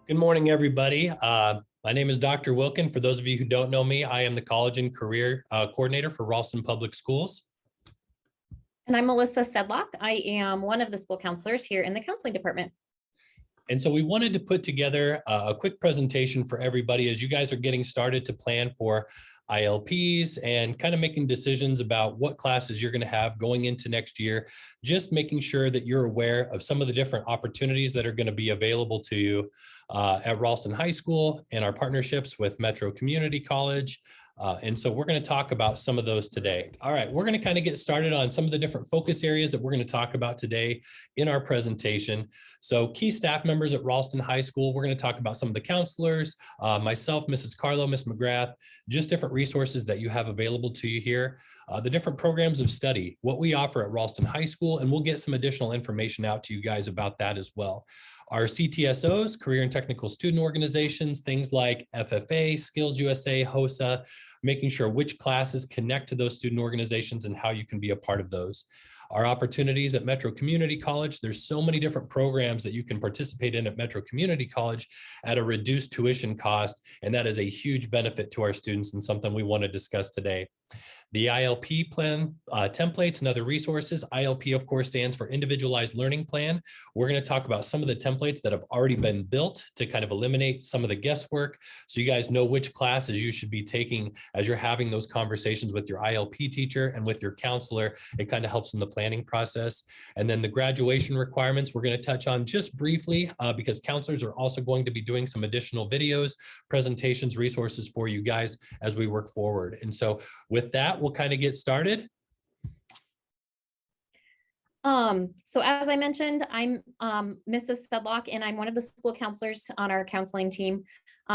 Good morning, everybody. My name is Dr. Wilken. For those of you who don't know me, I am the College and Career Coordinator for Ralston Public Schools. And I'm Melissa Sedlak. I am one of the school counselors here in the counseling department. And so we wanted to put together a quick presentation for everybody as you guys are getting started to plan for ILPs and kind of making decisions about what classes you're going to have going into next year, just making sure that you're aware of some of the different opportunities that are going to be available to you at Ralston High School and our partnerships with Metro Community College. And so we're going to talk about some of those today. All right, we're going to kind of get started on some of the different focus areas that we're going to talk about today in our presentation. So key staff members at Ralston High School, we're going to talk about some of the counselors, myself, Mrs. Carlo, Ms. McGrath, just different resources that you have available to you here, the different programs of study, what we offer at Ralston High School, and we'll get some additional information out to you guys about that as well. Our CTSOs, Career and Technical Student Organizations, things like FFA, Skills USA, HOSA, making sure which classes connect to those student organizations and how you can be a part of those. Our opportunities at Metro Community College, there's so many different programs that you can participate in at Metro Community College at a reduced tuition cost, and that is a huge benefit to our students and something we want to discuss today. The ILP plan templates and other resources. ILP, of course, stands for Individualized Learning Plan. We're going to talk about some of the templates that have already been built to kind of eliminate some of the guesswork, so you guys know which classes you should be taking as you're having those conversations with your ILP teacher and with your counselor. It kind of helps in the planning process. And then the graduation requirements we're going to touch on just briefly because counselors are also going to be doing some additional videos, presentations, resources for you guys as we work forward. And so with that, we'll kind of get started. So as I mentioned, I'm Mrs. Sedlak, and I'm one of the school counselors on our counseling team.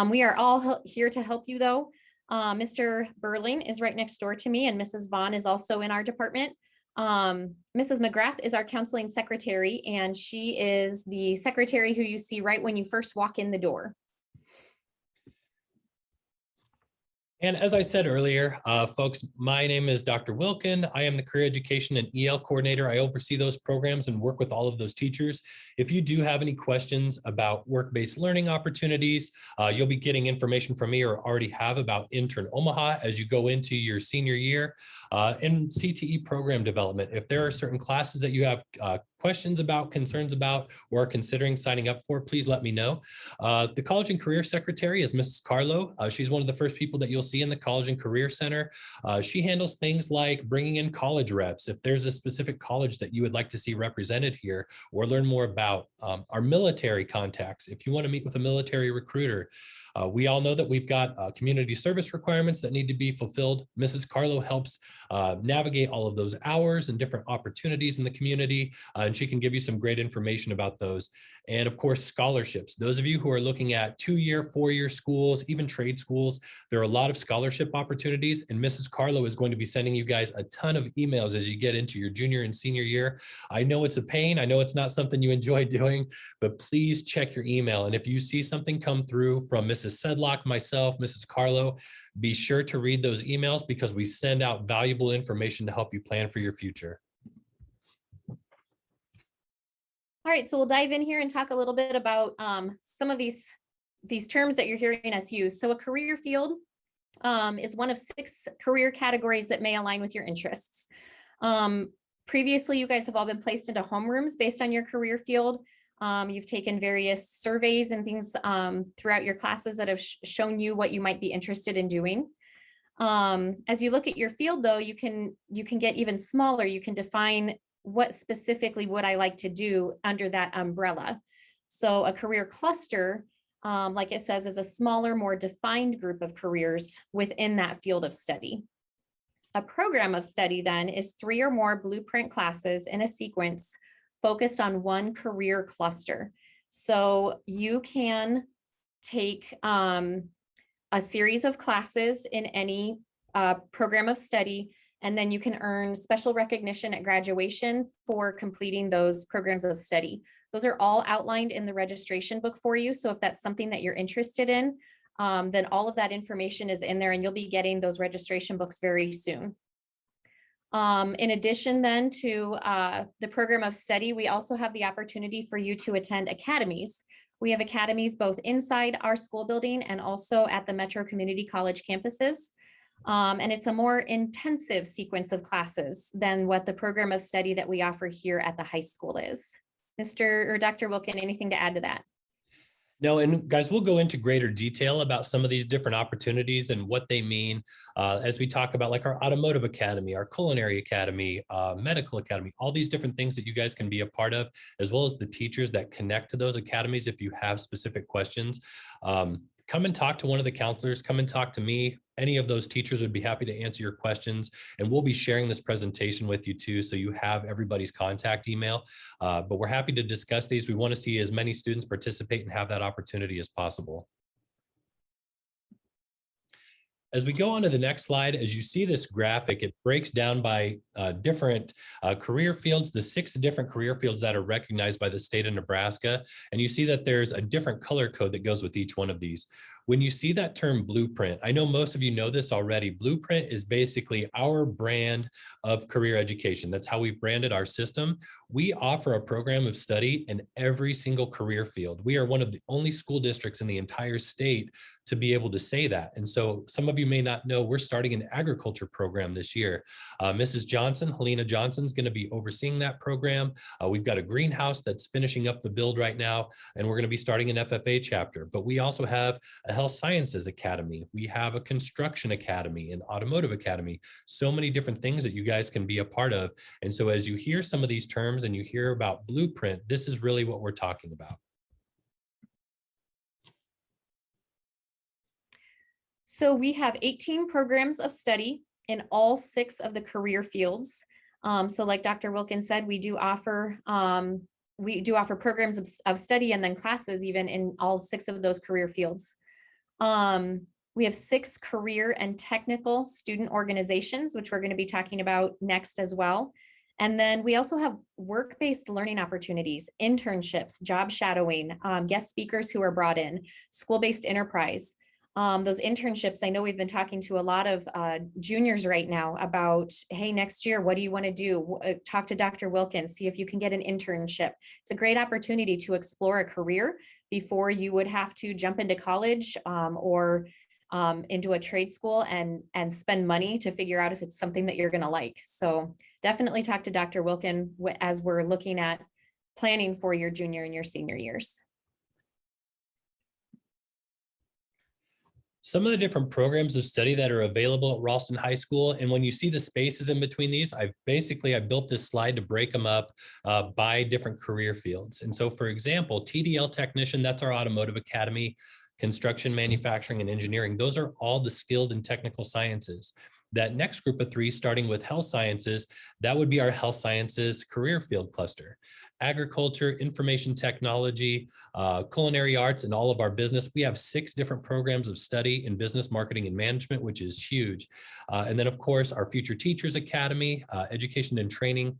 We are all here to help you, though. Mr. Burling is right next door to me, and Mrs. Vaughn is also in our department. Mrs. McGrath is our counseling secretary, and she is the secretary who you see right when you first walk in the door. And as I said earlier, folks, my name is Dr. Wilken. I am the Career Education and EL Coordinator. I oversee those programs and work with all of those teachers. If you do have any questions about work-based learning opportunities, you'll be getting information from me or already have about Intern Omaha as you go into your senior year, and CTE program development. If there are certain classes that you have questions about, concerns about, or are considering signing up for, please let me know. The College and Career Secretary is Mrs. Carlo. She's one of the first people that you'll see in the College and Career Center. She handles things like bringing in college reps. If there's a specific college that you would like to see represented here or learn more about, our military contacts, if you want to meet with a military recruiter. We all know that we've got community service requirements that need to be fulfilled. Mrs. Carlo helps navigate all of those hours and different opportunities in the community, and she can give you some great information about those. And of course, scholarships. Those of you who are looking at 2-year, 4-year schools, even trade schools, there are a lot of scholarship opportunities, and Mrs. Carlo is going to be sending you guys a ton of emails as you get into your junior and senior year. I know it's a pain. I know it's not something you enjoy doing, but please check your email. And if you see something come through from Mrs. Sedlak, myself, Mrs. Carlo, be sure to read those emails because we send out valuable information to help you plan for your future. All right, so we'll dive in here and talk a little bit about some of these terms that you're hearing us use. So a career field is one of 6 career categories that may align with your interests. Previously, you guys have all been placed into homerooms based on your career field. You've taken various surveys and things throughout your classes that have shown you what you might be interested in doing. As you look at your field, though, you can get even smaller. You can define what specifically would I like to do under that umbrella. So a career cluster, like it says, is a smaller, more defined group of careers within that field of study. A program of study then is 3 or more blueprint classes in a sequence focused on one career cluster. So you can take a series of classes in any program of study, and then you can earn special recognition at graduation for completing those programs of study. Those are all outlined in the registration book for you. So if that's something that you're interested in, then all of that information is in there, and you'll be getting those registration books very soon. In addition then to the program of study, we also have the opportunity for you to attend Academies, We have academies both inside our school building and also at the Metro Community College campuses. And it's a more intensive sequence of classes than what the program of study that we offer here at the high school is. Mr. or Dr. Wilken, anything to add to that? No, and guys, we'll go into greater detail about some of these different opportunities and what they mean as we talk about like our automotive academy, our culinary academy, medical academy, all these different things that you guys can be a part of, as well as the teachers that connect to those academies. If you have specific questions, come and talk to one of the counselors, come and talk to me. Any of those teachers would be happy to answer your questions. And we'll be sharing this presentation with you too, so you have everybody's contact email. But we're happy to discuss these. We want to see as many students participate and have that opportunity as possible. As we go on to the next slide, as you see this graphic, it breaks down by different career fields, the 6 different career fields that are recognized by the state of Nebraska. And you see that there's a different color code that goes with each one of these. When you see that term blueprint, I know most of you know this already. Blueprint is basically our brand of career education. That's how we branded our system. We offer a program of study in every single career field. We are one of the only school districts in the entire state to be able to say that. And so some of you may not know, we're starting an agriculture program this year. Mrs. Johnson, Helena Johnson, is going to be overseeing that program. We've got a greenhouse that's finishing up the build right now, and we're going to be starting an FFA chapter. But we also have a health sciences academy. We have a construction academy, an automotive academy, so many different things that you guys can be a part of. And so as you hear some of these terms and you hear about blueprint, this is really what we're talking about. So we have 18 programs of study in all 6 of the career fields. So like Dr. Wilken said, we do offer programs of study and then classes even in all 6 of those career fields. We have 6 career and technical student organizations, which we're going to be talking about next as well. And then we also have work-based learning opportunities, internships, job shadowing, guest speakers who are brought in, school-based enterprise. Those internships, I know we've been talking to a lot of juniors right now about, hey, next year, what do you want to do? Talk to Dr. Wilkins, see if you can get an internship. It's a great opportunity to explore a career before you would have to jump into college or into a trade school and spend money to figure out if it's something that you're going to like. So definitely talk to Dr. Wilken as we're looking at planning for your junior and your senior years. Some of the different programs of study that are available at Ralston High School. And when you see the spaces in between these, I built this slide to break them up by different career fields. And so for example, TDL technician, that's our automotive academy, construction, manufacturing, and engineering. Those are all the skilled and technical sciences. That next group of 3, starting with health sciences, that would be our health sciences career field cluster. Agriculture, information technology, culinary arts, and all of our business. We have 6 different programs of study in business, marketing, and management, which is huge. And then, of course, our Future Teachers Academy, education and training,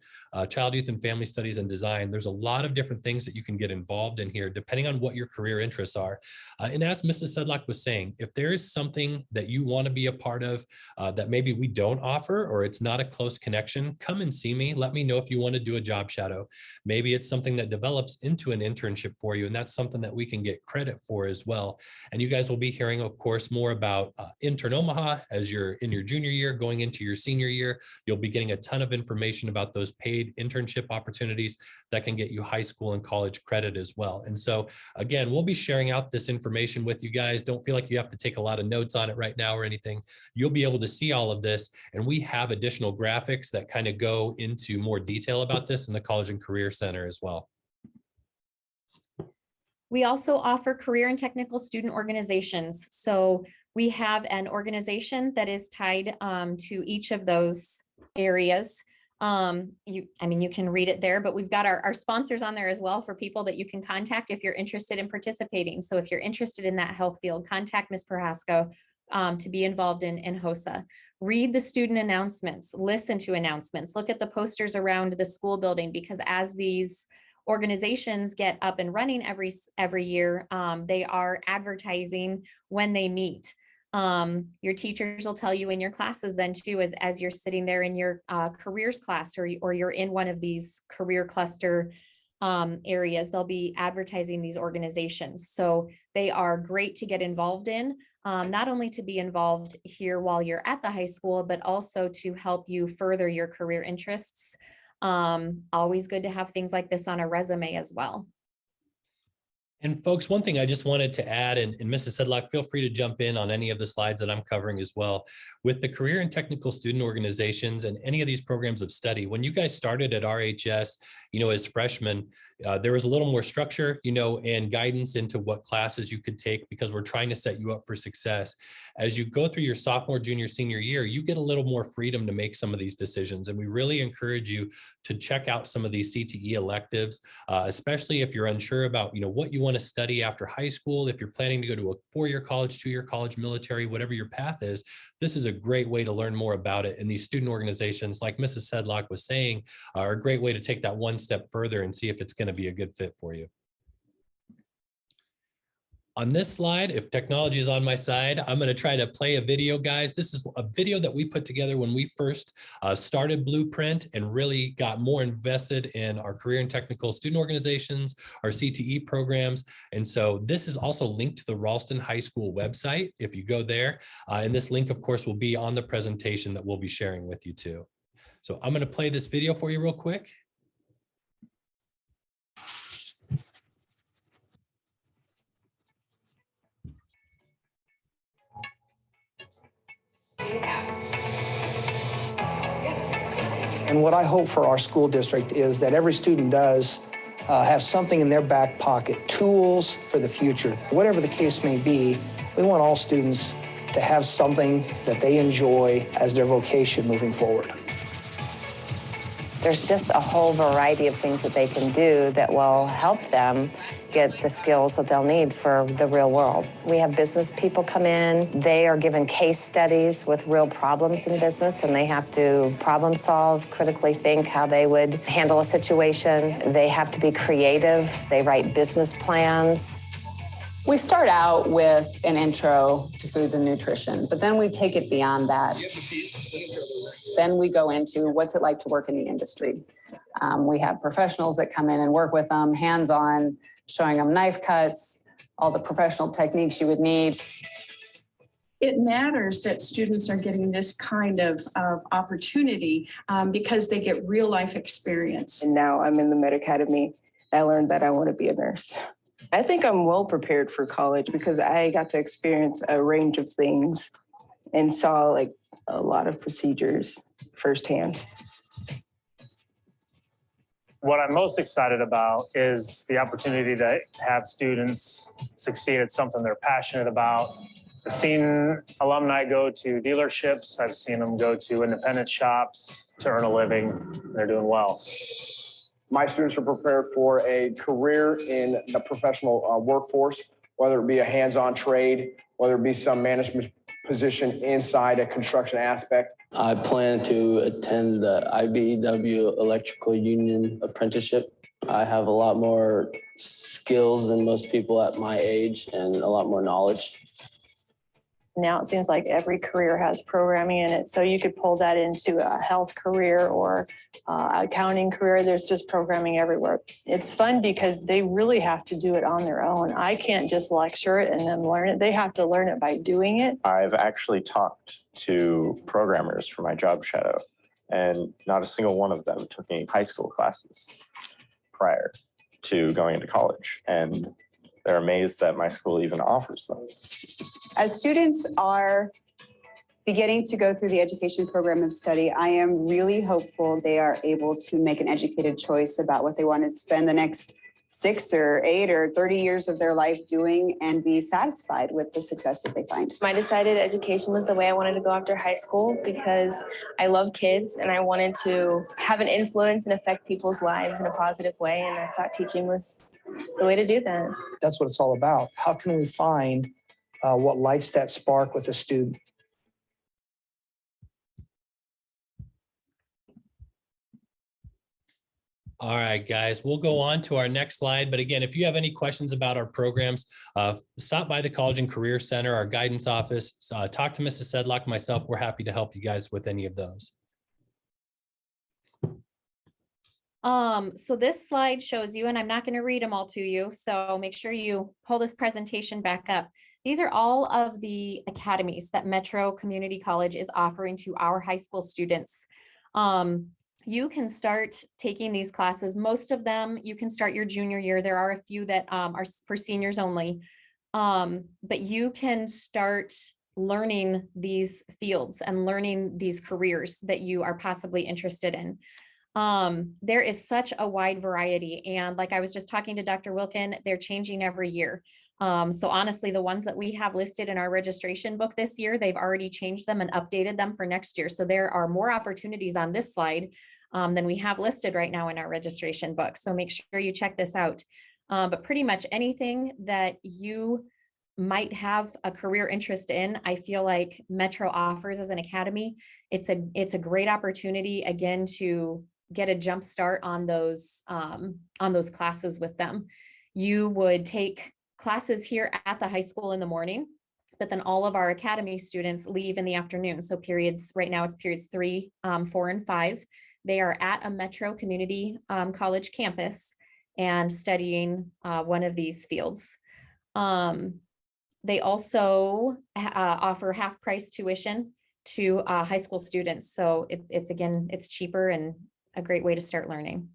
child, youth, and family studies and design. There's a lot of different things that you can get involved in here, depending on what your career interests are. And as Mrs. Sedlak was saying, if there is something that you want to be a part of that maybe we don't offer, or it's not a close connection, come and see me. Let me know if you want to do a job shadow. Maybe it's something that develops into an internship for you, and that's something that we can get credit for as well. And you guys will be hearing, of course, more about Intern Omaha as you're in your junior year, going into your senior year. You'll be getting a ton of information about those paid internship opportunities that can get you high school and college credit as well. And so again, we'll be sharing out this information with you guys. Don't feel like you have to take a lot of notes on it right now or anything. You'll be able to see all of this, and we have additional graphics that kind of go into more detail about this in the College and Career Center as well. We also offer career and technical student organizations. So we have an organization that is tied to each of those areas. You can read it there, but we've got our sponsors on there as well for people that you can contact if you're interested in participating. So if you're interested in that health field, contact Ms. Perhasco to be involved in HOSA. Read the student announcements, listen to announcements, look at the posters around the school building, because as these organizations get up and running every year, they are advertising when they meet. Your teachers will tell you in your classes then too, as you're sitting there in your careers class, or you're in one of these career cluster areas. They'll be advertising these organizations. So they are great to get involved in, not only to be involved here while you're at the high school, but also to help you further your career interests. Always good to have things like this on a resume as well. And folks, one thing I just wanted to add, and Mrs. Sedlak, feel free to jump in on any of the slides that I'm covering as well. With the career and technical student organizations and any of these programs of study, when you guys started at RHS, as freshmen, there was a little more structure, and guidance into what classes you could take, because we're trying to set you up for success. As you go through your sophomore, junior, senior year, you get a little more freedom to make some of these decisions. And we really encourage you to check out some of these CTE electives, especially if you're unsure about, what you want to study after high school. If you're planning to go to a 4-year college, 2-year college, military, whatever your path is, this is a great way to learn more about it. And these student organizations, like Mrs. Sedlak was saying, are a great way to take that one step further and see if it's going to be a good fit for you. On this slide, if technology is on my side, I'm going to try to play a video, guys. This is a video that we put together when we first started Blueprint and really got more invested in our career and technical student organizations, our CTE programs. And so this is also linked to the Ralston High School website if you go there. And this link, of course, will be on the presentation that we'll be sharing with you too. So I'm going to play this video for you real quick. And what I hope for our school district is that every student does have something in their back pocket, tools for the future. Whatever the case may be, we want all students to have something that they enjoy as their vocation moving forward. There's just a whole variety of things that they can do that will help them get the skills that they'll need for the real world. We have business people come in. They are given case studies with real problems in business, and they have to problem solve, critically think how they would handle a situation. They have to be creative. They write business plans. We start out with an intro to foods and nutrition, but then we take it beyond that. Then we go into what's it like to work in the industry. We have professionals that come in and work with them, hands-on, showing them knife cuts, all the professional techniques you would need. It matters that students are getting this kind of opportunity because they get real life experience. And now I'm in the Med Academy. I learned that I want to be a nurse. I think I'm well prepared for college because I got to experience a range of things and saw like a lot of procedures firsthand. What I'm most excited about is the opportunity to have students succeed at something they're passionate about. I've seen alumni go to dealerships. I've seen them go to independent shops to earn a living. They're doing well. My students are prepared for a career in the professional workforce, whether it be a hands-on trade, whether it be some management position inside a construction aspect. I plan to attend the IBEW Electrical Union apprenticeship. I have a lot more skills than most people at my age and a lot more knowledge. Now it seems like every career has programming in it. So you could pull that into a health career or accounting career. There's just programming everywhere. It's fun because they really have to do it on their own. I can't just lecture it and then learn it. They have to learn it by doing it. I've actually talked to programmers for my job shadow, and not a single one of them took any high school classes prior to going into college. And they're amazed that my school even offers them. As students are beginning to go through the education program of study, I am really hopeful they are able to make an educated choice about what they want to spend the next 6 or 8 or 30 years of their life doing and be satisfied with the success that they find. I decided education was the way I wanted to go after high school because I love kids and I wanted to have an influence and affect people's lives in a positive way. And I thought teaching was the way to do that. That's what it's all about. How can we find what lights that spark with a student? All right, guys, we'll go on to our next slide. But again, if you have any questions about our programs, stop by the College and Career Center, our guidance office, talk to Mrs. Sedlak, myself. We're happy to help you guys with any of those. So this slide shows you, and I'm not going to read them all to you, so make sure you pull this presentation back up. These are all of the academies that Metro Community College is offering to our high school students. You can start taking these classes. Most of them, you can start your junior year. There are a few that are for seniors only, but you can start learning these fields and learning these careers that you are possibly interested in. There is such a wide variety. And like I was just talking to Dr. Wilken, they're changing every year. So honestly, the ones that we have listed in our registration book this year, they've already changed them and updated them for next year. So there are more opportunities on this slide than we have listed right now in our registration book. So make sure you check this out. But pretty much anything that you might have a career interest in, I feel like Metro offers as an academy. It's a great opportunity, again, to get a jump start on those classes with them. You would take classes here at the high school in the morning, but then all of our academy students leave in the afternoon. So periods, right now it's periods 3, 4, and 5. They are at a Metro Community College campus and studying one of these fields. They also offer half price tuition to high school students. So it's cheaper and a great way to start learning.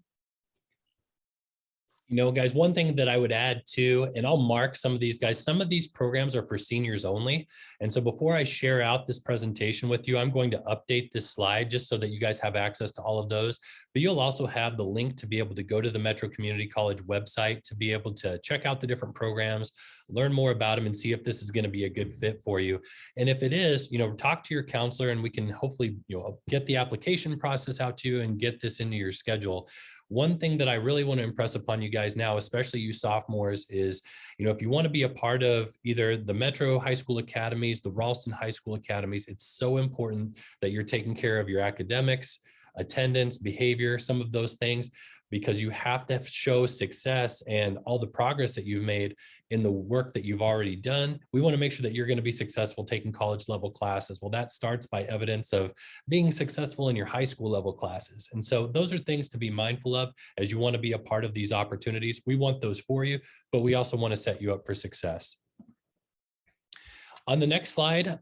You know, guys, one thing that I would add too, and I'll mark some of these guys, some of these programs are for seniors only. And so before I share out this presentation with you, I'm going to update this slide just so that you guys have access to all of those. But you'll also have the link to be able to go to the Metro Community College website to be able to check out the different programs, learn more about them, and see if this is going to be a good fit for you. And if it is, you know, talk to your counselor and we can hopefully, you know, get the application process out to you and get this into your schedule. One thing that I really want to impress upon you guys now, especially you sophomores, is, you know, if you want to be a part of either the Metro High School Academies, the Ralston High School Academies, it's so important that you're taking care of your academics, attendance, behavior, some of those things, because you have to show success and all the progress that you've made in the work that you've already done. We want to make sure that you're going to be successful taking college level classes. Well, that starts by evidence of being successful in your high school level classes. And so those are things to be mindful of as you want to be a part of these opportunities. We want those for you, but we also want to set you up for success. On the next slide,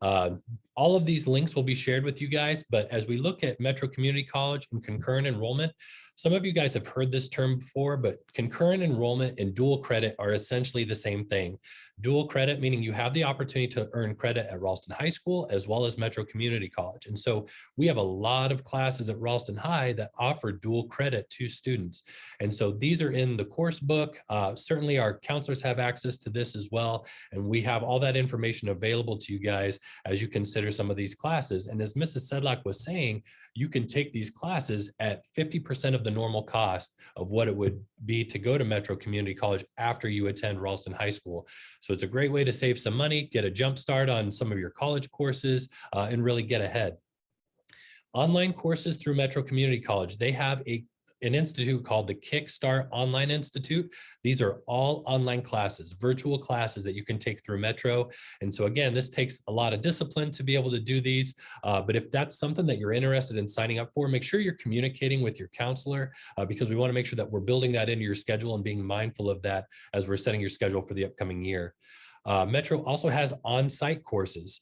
all of these links will be shared with you guys, but as we look at Metro Community College and concurrent enrollment, some of you guys have heard this term before, but concurrent enrollment and dual credit are essentially the same thing. Dual credit, meaning you have the opportunity to earn credit at Ralston High School as well as Metro Community College. And so we have a lot of classes at Ralston High that offer dual credit to students. And so these are in the course book. Certainly our counselors have access to this as well. And we have all that information available to you guys as you consider some of these classes. And as Mrs. Sedlak was saying, you can take these classes at 50% of the normal cost of what it would be to go to Metro Community College after you attend Ralston High School. So it's a great way to save some money, get a jump start on some of your college courses, and really get ahead. Online courses through Metro Community College, they have an institute called the Kickstart Online Institute. These are all online classes, virtual classes that you can take through Metro. And so again, this takes a lot of discipline to be able to do these. But if that's something that you're interested in signing up for, make sure you're communicating with your counselor because we want to make sure that we're building that into your schedule and being mindful of that as we're setting your schedule for the upcoming year. Metro also has on-site courses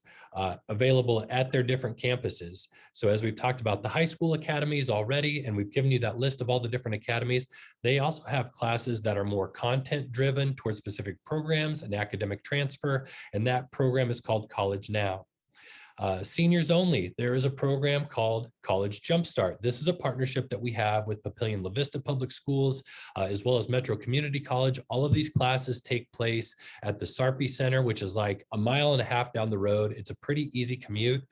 available at their different campuses. So as we've talked about the high school academies already, and we've given you that list of all the different academies, they also have classes that are more content driven towards specific programs and academic transfer. And that program is called College Now. Seniors only, there is a program called College Jumpstart. This is a partnership that we have with Papillion La Vista Public Schools, as well as Metro Community College. All of these classes take place at the Sarpy Center, which is like a mile and a half down the road. It's a pretty easy commute.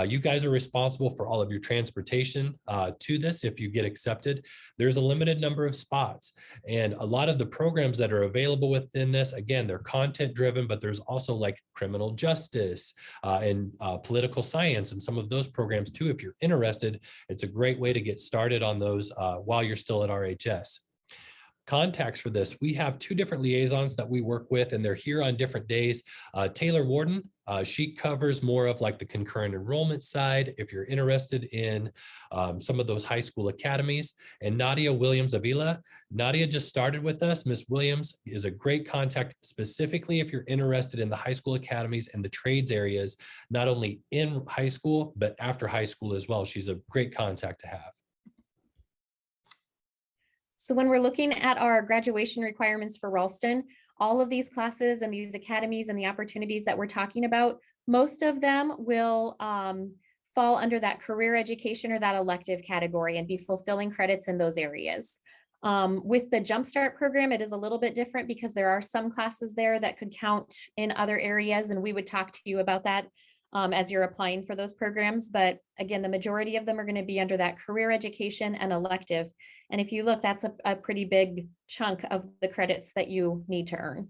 You guys are responsible for all of your transportation to this if you get accepted. There's a limited number of spots. And a lot of the programs that are available within this, again, they're content driven, but there's also like criminal justice and political science and some of those programs too. If you're interested, it's a great way to get started on those while you're still at RHS. Contacts for this, we have 2 different liaisons that we work with, and they're here on different days. Taylor Warden, she covers more of like the concurrent enrollment side if you're interested in some of those high school academies. And Nadia Williams Avila, Nadia just started with us. Miss Williams is a great contact specifically if you're interested in the high school academies and the trades areas, not only in high school, but after high school as well. She's a great contact to have. So when we're looking at our graduation requirements for Ralston, all of these classes and these academies and the opportunities that we're talking about, most of them will fall under that career education or that elective category and be fulfilling credits in those areas. With the Jumpstart program, it is a little bit different because there are some classes there that could count in other areas, and we would talk to you about that as you're applying for those programs. But again, the majority of them are going to be under that career education and elective. And if you look, that's a pretty big chunk of the credits that you need to earn.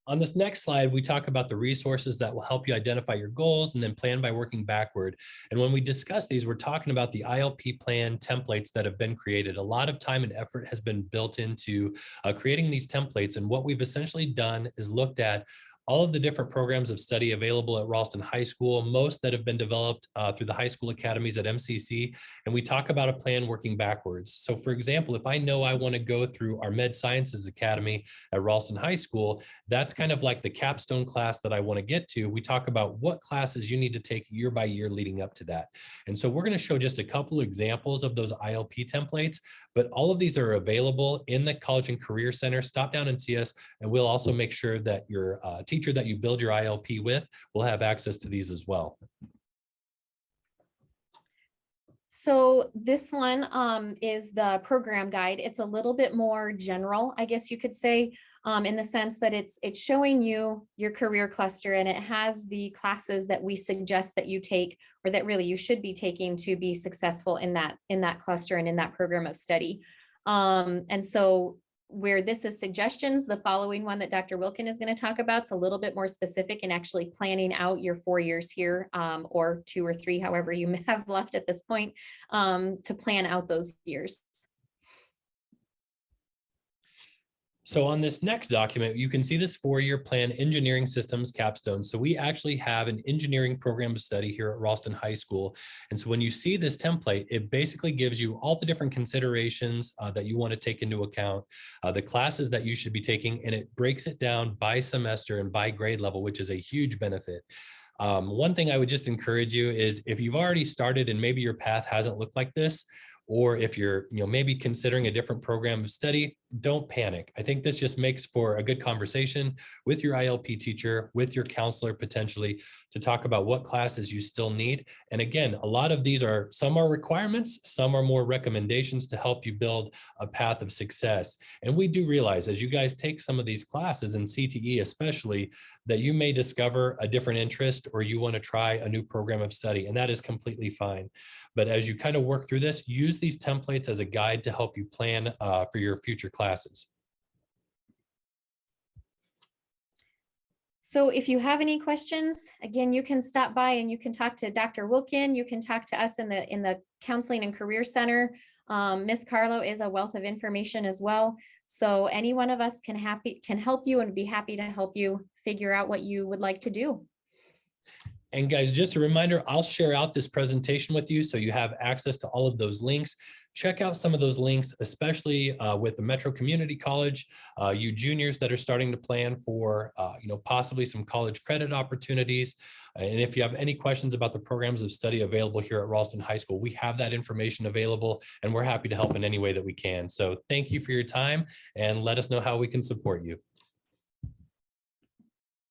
On this next slide, we talk about the resources that will help you identify your goals and then plan by working backward. And when we discuss these, we're talking about the ILP plan templates that have been created. A lot of time and effort has been built into creating these templates. And what we've essentially done is looked at all of the different programs of study available at Ralston High School, most that have been developed through the high school academies at MCC, and we talk about a plan working backwards. So for example, if I know I want to go through our Med Sciences Academy at Ralston High School, that's kind of like the capstone class that I want to get to. We talk about what classes you need to take year by year leading up to that. And so we're going to show just a couple of examples of those ILP templates, but all of these are available in the College and Career Center. Stop down and see us, and we'll also make sure that your teacher that you build your ILP with will have access to these as well. So this one is the program guide. It's a little bit more general, I guess you could say, in the sense that it's showing you your career cluster, and it has the classes that we suggest that you take, or that really you should be taking to be successful in that cluster and in that program of study. And so where this is suggestions, the following one that Dr. Wilken is going to talk about is a little bit more specific in actually planning out your 4 years here, or 2 or 3, however you may have left at this point, to plan out those years. So on this next document, you can see this 4-year plan, engineering systems capstone. So we actually have an engineering program of study here at Ralston High School. And so when you see this template, it basically gives you all the different considerations that you want to take into account, the classes that you should be taking, and it breaks it down by semester and by grade level, which is a huge benefit. One thing I would just encourage you is if you've already started and maybe your path hasn't looked like this, or if you're maybe considering a different program of study, don't panic. I think this just makes for a good conversation with your ILP teacher, with your counselor potentially, to talk about what classes you still need. And again, a lot of these some are requirements, some are more recommendations to help you build a path of success. And we do realize as you guys take some of these classes, in CTE especially, that you may discover a different interest or you want to try a new program of study, and that is completely fine. But as you kind of work through this, use these templates as a guide to help you plan for your future classes. So if you have any questions, again, you can stop by and you can talk to Dr. Wilken. You can talk to us in the Counseling and Career Center. Ms. Carlo is a wealth of information as well. So any one of us can help you and be happy to help you figure out what you would like to do. And guys, just a reminder, I'll share out this presentation with you so you have access to all of those links. Check out some of those links, especially with the Metro Community College, you juniors that are starting to plan for possibly some college credit opportunities. And if you have any questions about the programs of study available here at Ralston High School, we have that information available, and we're happy to help in any way that we can. So thank you for your time, and let us know how we can support you.